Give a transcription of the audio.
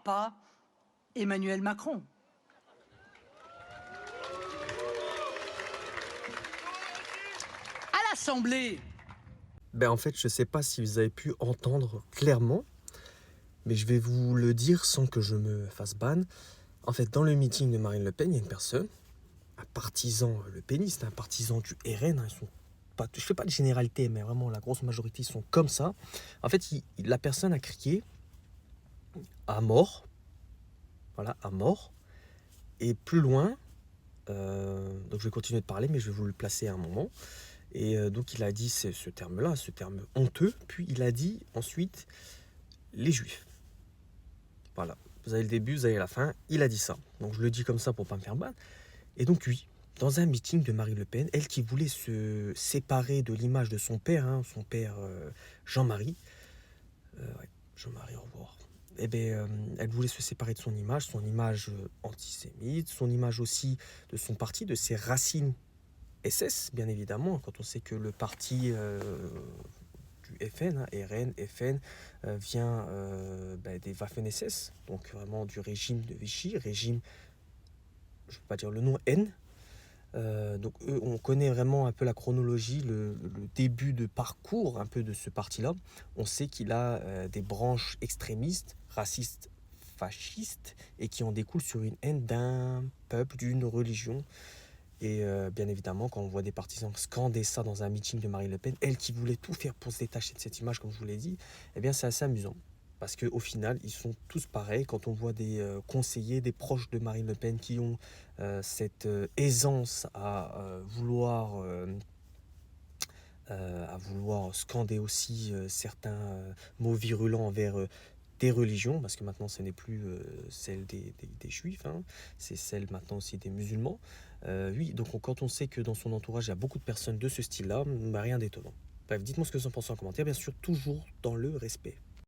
pas Emmanuel Macron. À l'Assemblée, Ben en fait, je sais pas si vous avez pu entendre clairement, mais je vais vous le dire sans que je me fasse ban. En fait, dans le meeting de Marine Le Pen, il y a une personne, un partisan Le Peniste, un partisan du RN, ils sont pas, je fais pas de généralité, mais vraiment la grosse majorité sont comme ça. En fait, la personne a crié à mort, voilà, à mort, et plus loin, donc je vais continuer de parler, mais je vais vous le placer à un moment. Et donc il a dit ce terme-là, ce terme honteux, puis il a dit ensuite les juifs. Voilà, vous avez le début, vous avez la fin, il a dit ça. Donc je le dis comme ça pour pas me faire ban. Et donc oui, dans un meeting de Marine Le Pen, elle qui voulait se séparer de l'image de son père, son père Jean-Marie, ouais, Jean-Marie, au revoir. Eh bien, elle voulait se séparer de son image antisémite, son image aussi de son parti, de ses racines SS, bien évidemment, quand on sait que le parti du FN, RN, FN, vient des Waffen-SS, donc vraiment du régime de Vichy, régime, je ne peux pas dire le nom, N. Donc eux, on connaît vraiment un peu la chronologie, le début de parcours un peu de ce parti-là. On sait qu'il a des branches extrémistes, racistes, fascistes, et qui en découlent sur une haine d'un peuple, d'une religion. Et bien évidemment, quand on voit des partisans scander ça dans un meeting de Marine Le Pen, elle qui voulait tout faire pour se détacher de cette image, comme je vous l'ai dit, eh bien c'est assez amusant. Parce qu'au final, ils sont tous pareils. Quand on voit des conseillers, des proches de Marine Le Pen qui ont cette aisance à vouloir scander aussi certains mots virulents envers des religions, parce que maintenant ce n'est plus celle des juifs, c'est celle maintenant aussi des musulmans. Oui, donc quand on sait que dans son entourage il y a beaucoup de personnes de ce style-là, rien d'étonnant. Bref, dites-moi ce que vous en pensez en commentaire, bien sûr toujours dans le respect.